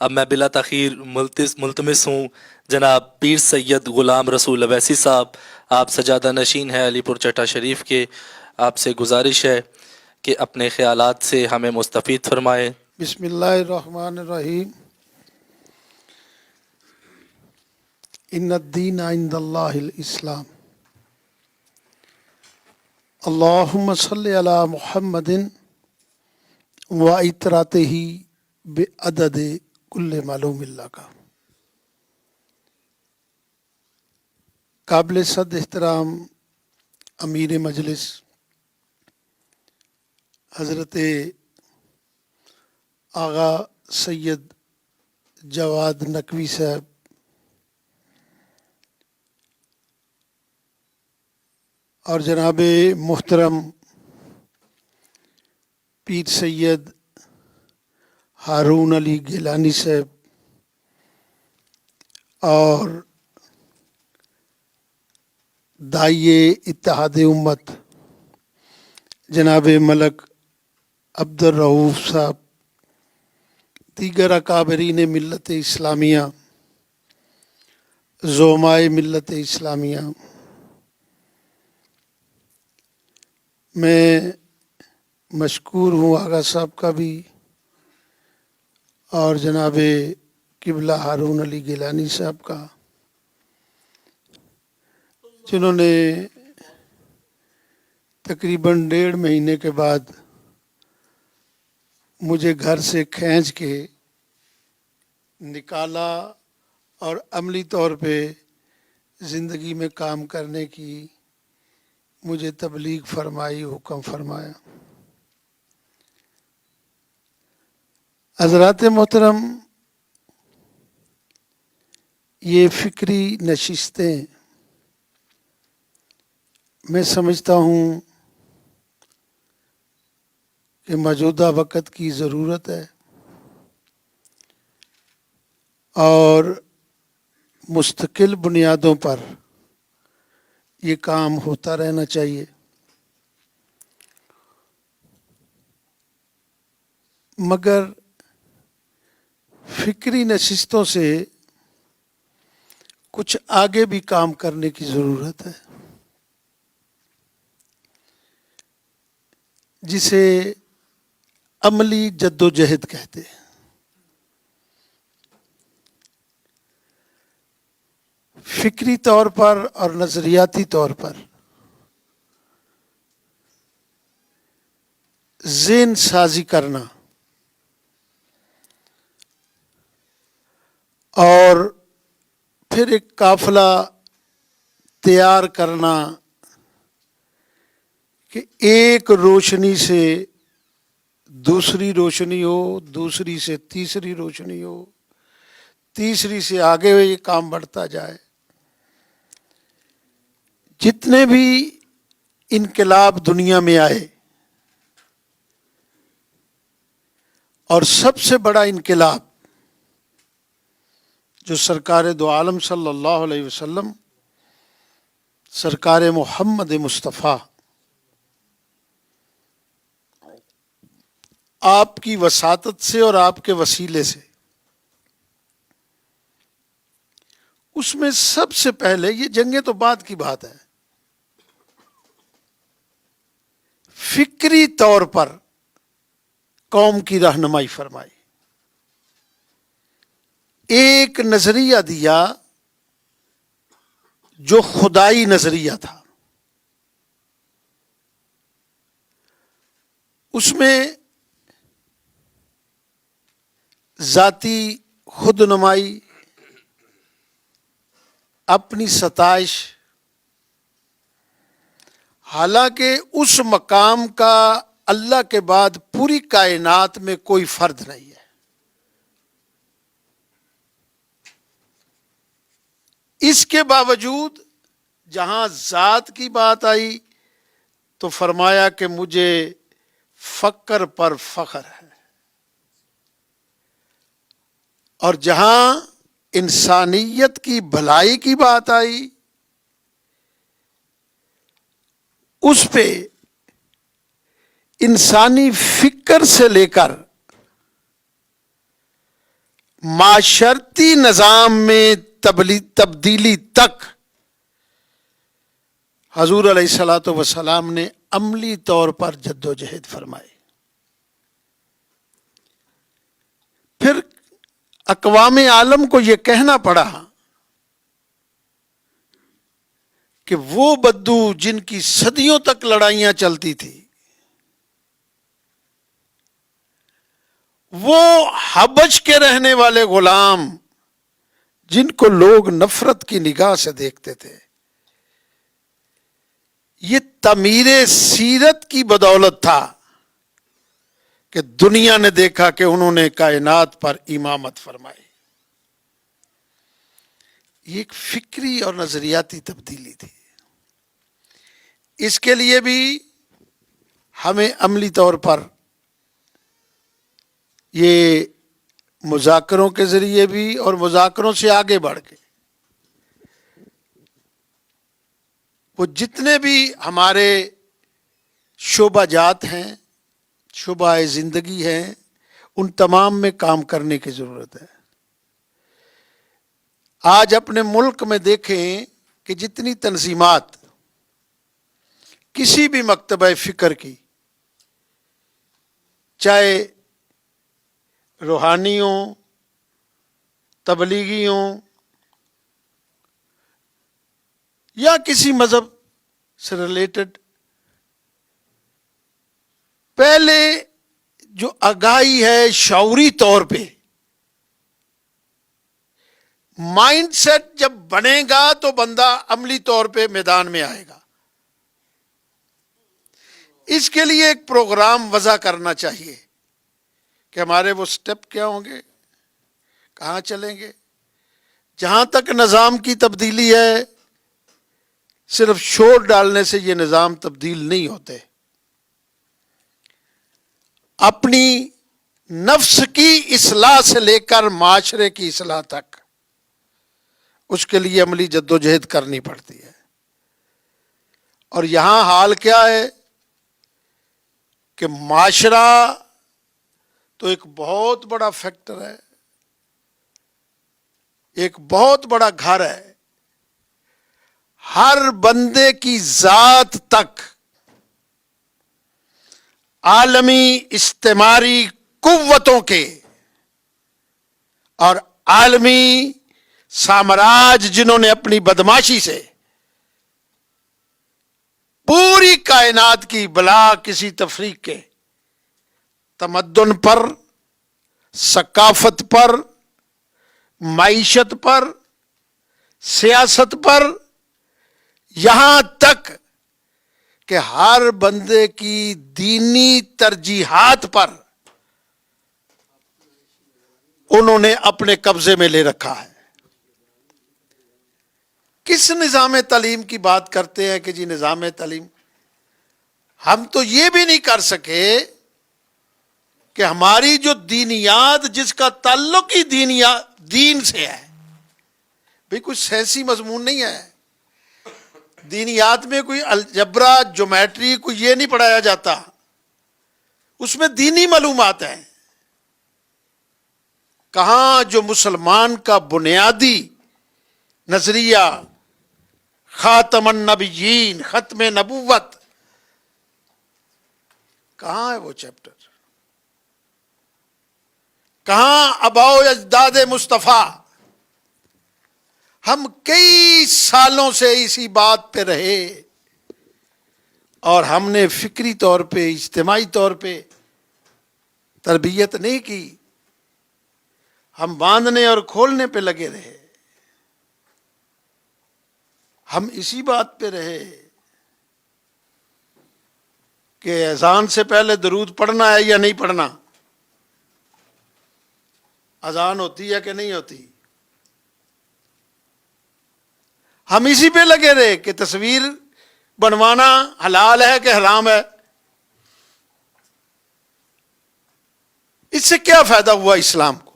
اب میں بلا تاخیر ملتمس ہوں جناب پیر سید غلام رسول اویسی صاحب، آپ سجادہ نشین ہیں علی پور چٹا شریف کے، آپ سے گزارش ہے کہ اپنے خیالات سے ہمیں مستفید فرمائیں۔ بسم اللہ الرحمن الرحیم۔ ان الدین عند اللہ الاسلام۔ اللہم صلی علی محمد و اطراتہ بعدد کل معلوم اللہ کا۔ قابل صد احترام امیر مجلس حضرت آغا سید جواد نقوی صاحب، اور جناب محترم پیر سید ہارون علی گیلانی صاحب، اور داعیے اتحاد امت جناب ملک عبد الرؤوف صاحب، دیگر اکابرین ملت اسلامیہ، زعمائے ملت اسلامیہ، میں مشکور ہوں آغا صاحب کا بھی اور جناب قبلہ ہارون علی گیلانی صاحب کا، جنہوں نے تقریباً 1.5 مہینے کے بعد مجھے گھر سے کھینچ کے نکالا اور عملی طور پہ زندگی میں کام کرنے کی مجھے تبلیغ فرمائی، حکم فرمایا۔ حضرات محترم، یہ فکری نشستیں میں سمجھتا ہوں کہ موجودہ وقت کی ضرورت ہے اور مستقل بنیادوں پر یہ کام ہوتا رہنا چاہیے۔ مگر فکری نشستوں سے کچھ آگے بھی کام کرنے کی ضرورت ہے، جسے عملی جدوجہد کہتے ہیں۔ فکری طور پر اور نظریاتی طور پر ذہن سازی کرنا اور پھر ایک قافلہ تیار کرنا کہ ایک روشنی سے دوسری روشنی ہو، دوسری سے تیسری روشنی ہو، تیسری سے آگے یہ کام بڑھتا جائے۔ جتنے بھی انقلاب دنیا میں آئے اور سب سے بڑا انقلاب جو سرکار دو عالم صلی اللہ علیہ وسلم، سرکار محمد مصطفیٰ آپ کی وساطت سے اور آپ کے وسیلے سے، اس میں سب سے پہلے، یہ جنگیں تو بعد کی بات ہے، فکری طور پر قوم کی رہنمائی فرمائی، ایک نظریہ دیا جو خدائی نظریہ تھا۔ اس میں ذاتی خود نمائی، اپنی ستائش، حالانکہ اس مقام کا اللہ کے بعد پوری کائنات میں کوئی فرد نہیں ہے۔ اس کے باوجود جہاں ذات کی بات آئی تو فرمایا کہ مجھے فقر پر فخر ہے، اور جہاں انسانیت کی بھلائی کی بات آئی اس پہ انسانی فکر سے لے کر معاشرتی نظام میں تبدیلی تک حضور علیہ الصلوۃ والسلام نے عملی طور پر جدوجہد فرمائی. پھر اقوام عالم کو یہ کہنا پڑا کہ وہ بدو جن کی صدیوں تک لڑائیاں چلتی تھی، وہ حبش کے رہنے والے غلام جن کو لوگ نفرت کی نگاہ سے دیکھتے تھے، یہ تعمیر سیرت کی بدولت تھا کہ دنیا نے دیکھا کہ انہوں نے کائنات پر امامت فرمائی. یہ ایک فکری اور نظریاتی تبدیلی تھی. اس کے لیے بھی ہمیں عملی طور پر یہ مذاکروں کے ذریعے بھی اور مذاکروں سے آگے بڑھ کے وہ جتنے بھی ہمارے شعبہ جات ہیں، شعبہ زندگی ہیں، ان تمام میں کام کرنے کی ضرورت ہے. آج اپنے ملک میں دیکھیں کہ جتنی تنظیمات کسی بھی مکتبہ فکر کی، چاہے روحانی ہوں، تبلیغی ہوں، یا کسی مذہب سے ریلیٹڈ، پہلے جو آگاہی ہے شعوری طور پہ، مائنڈ سیٹ جب بنے گا تو بندہ عملی طور پہ میدان میں آئے گا. اس کے لیے ایک پروگرام وضع کرنا چاہیے کہ ہمارے وہ سٹیپ کیا ہوں گے، کہاں چلیں گے. جہاں تک نظام کی تبدیلی ہے، صرف شور ڈالنے سے یہ نظام تبدیل نہیں ہوتے. اپنی نفس کی اصلاح سے لے کر معاشرے کی اصلاح تک اس کے لیے عملی جدوجہد کرنی پڑتی ہے. اور یہاں حال کیا ہے کہ معاشرہ تو ایک بہت بڑا فیکٹر ہے، ایک بہت بڑا گھر ہے. ہر بندے کی ذات تک عالمی استعماری قوتوں کے اور عالمی سامراج جنہوں نے اپنی بدماشی سے پوری کائنات کی بلا کسی تفریق کے تمدن پر، ثقافت پر، معیشت پر، سیاست پر، یہاں تک کہ ہر بندے کی دینی ترجیحات پر انہوں نے اپنے قبضے میں لے رکھا ہے. کس نظام تعلیم کی بات کرتے ہیں کہ جی نظام تعلیم، ہم تو یہ بھی نہیں کر سکے کہ ہماری جو دینیات جس کا تعلق ہی دین سے ہے، بھی کوئی سائنسی مضمون نہیں ہے. دینیات میں کوئی الجبرا، جیومیٹری، کوئی یہ نہیں پڑھایا جاتا. اس میں دینی معلومات ہیں. کہاں جو مسلمان کا بنیادی نظریہ خاتم النبیین، ختم نبوت، کہاں ہے وہ چیپٹر؟ کہاں آباء و اجداد مصطفیٰ؟ ہم کئی سالوں سے اسی بات پہ رہے اور ہم نے فکری طور پہ، اجتماعی طور پہ تربیت نہیں کی. ہم باندھنے اور کھولنے پہ لگے رہے. ہم اسی بات پہ رہے کہ اذان سے پہلے درود پڑھنا ہے یا نہیں پڑھنا، اذان ہوتی ہے کہ نہیں ہوتی. ہم اسی پہ لگے رہے کہ تصویر بنوانا حلال ہے کہ حرام ہے. اس سے کیا فائدہ ہوا اسلام کو؟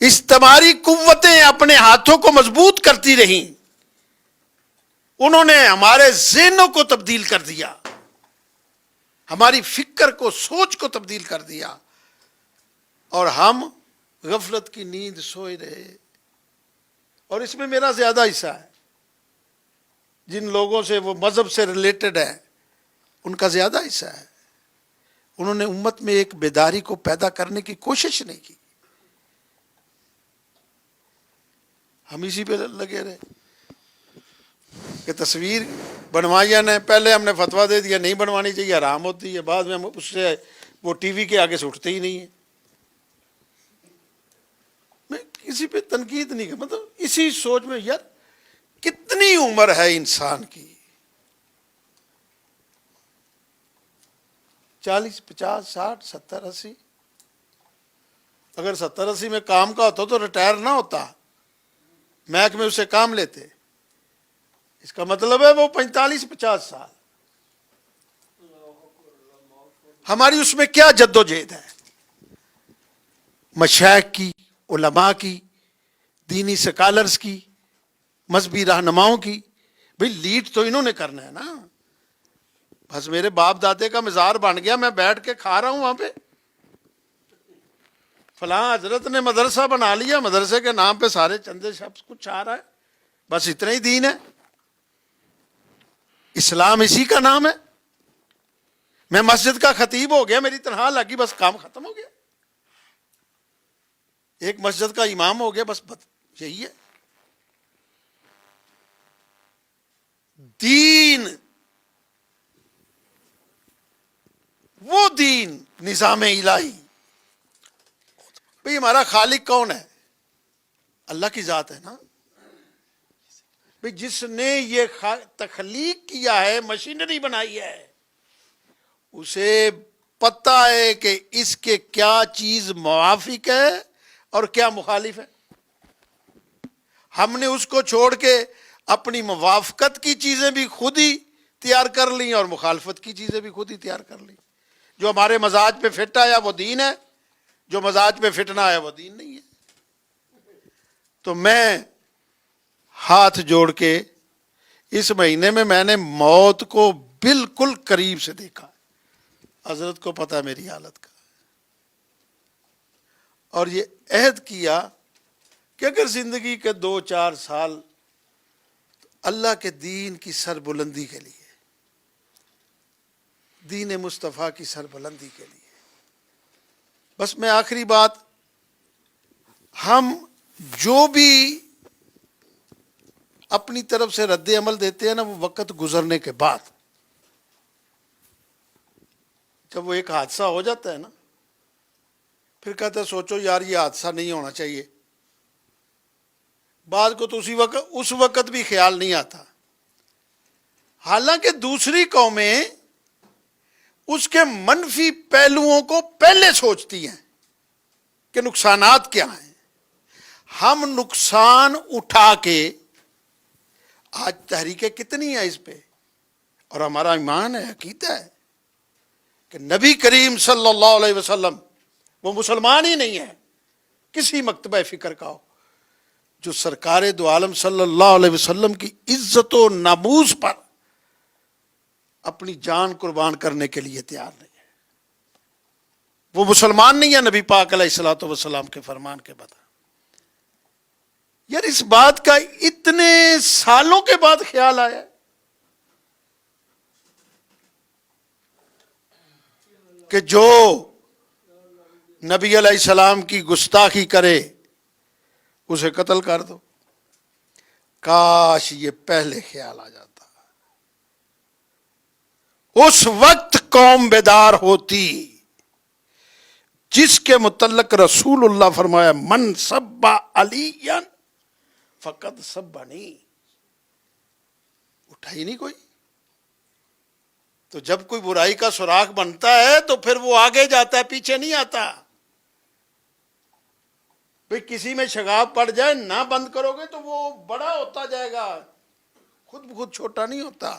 استعماری قوتیں اپنے ہاتھوں کو مضبوط کرتی رہیں، انہوں نے ہمارے ذہنوں کو تبدیل کر دیا، ہماری فکر کو، سوچ کو تبدیل کر دیا، اور ہم غفلت کی نیند سوئے رہے. اور اس میں میرا زیادہ حصہ ہے. جن لوگوں سے وہ مذہب سے ریلیٹڈ ہے ان کا زیادہ حصہ ہے. انہوں نے امت میں ایک بیداری کو پیدا کرنے کی کوشش نہیں کی. ہم اسی پہ لگے رہے کہ تصویر بنوائی یا نہیں. پہلے ہم نے فتویٰ دے دیا نہیں بنوانی چاہیے، حرام ہوتی ہے. بعد میں ہم اس سے وہ ٹی وی کے آگے سے اٹھتے ہی نہیں ہیں. میں کسی پہ تنقید نہیں کر، مطلب اسی سوچ میں یار کتنی عمر ہے انسان کی، 40 50 60 70 80. اگر 70 80 میں کام کا ہوتا تو ریٹائر نہ ہوتا، محکمے اسے کام لیتے. اس کا مطلب ہے وہ 45 50 سال. ہماری اس میں کیا جد و جہد ہے؟ مشائخ کی، علماء کی، دینی سکالرز کی، مذہبی رہنماؤں کی. بھئی لیڈ تو انہوں نے کرنا ہے نا. بس میرے باپ دادے کا مزار بن گیا، میں بیٹھ کے کھا رہا ہوں وہاں پہ. فلاں حضرت نے مدرسہ بنا لیا، مدرسے کے نام پہ سارے چندے شخص کچھ آ رہا ہے، بس اتنا ہی دین ہے. اسلام اسی کا نام ہے. میں مسجد کا خطیب ہو گیا، میری تنخواہ لگی، بس کام ختم ہو گیا. ایک مسجد کا امام ہو گیا، بس یہی ہے دین. وہ دین نظام الہی. بھئی ہمارا خالق کون ہے؟ اللہ کی ذات ہے نا. بھئی جس نے یہ تخلیق کیا ہے، مشینری بنائی ہے، اسے پتہ ہے کہ اس کے کیا چیز موافق ہے اور کیا مخالف ہے. ہم نے اس کو چھوڑ کے اپنی موافقت کی چیزیں بھی خود ہی تیار کر لیں اور مخالفت کی چیزیں بھی خود ہی تیار کر لیں. جو ہمارے مزاج پہ فٹ آیا وہ دین ہے، جو مزاج پہ فٹ نہ آیا وہ دین نہیں ہے. تو میں ہاتھ جوڑ کے اس مہینے میں نے موت کو بالکل قریب سے دیکھا. حضرت کو پتہ ہے میری حالت کا. اور یہ عہد کیا کہ اگر زندگی کے 2 4 سال اللہ کے دین کی سربلندی کے لیے، دین مصطفیٰ کی سربلندی کے لیے. بس میں آخری بات، ہم جو بھی اپنی طرف سے رد عمل دیتے ہیں نا، وہ وقت گزرنے کے بعد، جب وہ ایک حادثہ ہو جاتا ہے نا، پھر کہتے ہیں سوچو یار یہ حادثہ نہیں ہونا چاہیے. بعد کو تو اس وقت بھی خیال نہیں آتا. حالانکہ دوسری قومیں اس کے منفی پہلوؤں کو پہلے سوچتی ہیں کہ نقصانات کیا ہیں. ہم نقصان اٹھا کے، آج تحریکیں کتنی ہیں اس پہ، اور ہمارا ایمان ہے، عقیدہ ہے کہ نبی کریم صلی اللہ علیہ وسلم وہ مسلمان ہی نہیں ہے کسی مکتبہ فکر کا ہو جو سرکار دو عالم صلی اللہ علیہ وسلم کی عزت و ناموس پر اپنی جان قربان کرنے کے لیے تیار نہیں ہے. وہ مسلمان نہیں ہے نبی پاک علیہ الصلوۃ والسلام کے فرمان کے بغیر. یار اس بات کا اتنے سالوں کے بعد خیال آیا کہ جو نبی علیہ السلام کی گستاخی کرے اسے قتل کر دو. کاش یہ پہلے خیال آ جاتا. اس وقت قوم بیدار ہوتی. جس کے متعلق رسول اللہ فرمایا من سب علی فقط سبنی، اٹھائی نہیں کوئی. تو جب کوئی برائی کا سراغ بنتا ہے تو پھر وہ آگے جاتا ہے، پیچھے نہیں آتا. بھئی کسی میں شغاف پڑ جائے، نہ بند کرو گے تو وہ بڑا ہوتا جائے گا، خود بخود چھوٹا نہیں ہوتا.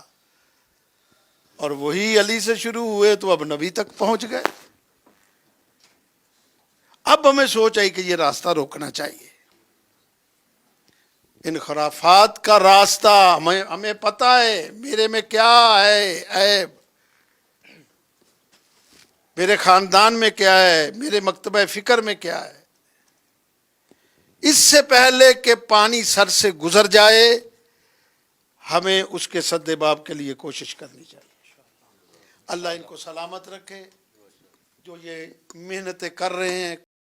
اور وہی علی سے شروع ہوئے تو اب نبی تک پہنچ گئے. اب ہمیں سوچ آئی کہ یہ راستہ روکنا چاہیے. ان خرافات کا راستہ ہمیں پتہ ہے میرے میں کیا ہے عیب، میرے خاندان میں کیا ہے، میرے مکتبہ فکر میں کیا ہے. اس سے پہلے کہ پانی سر سے گزر جائے ہمیں اس کے سدباب کے لیے کوشش کرنی چاہیے. اللہ ان کو سلامت رکھے. جو یہ محنتیں کر رہے ہیں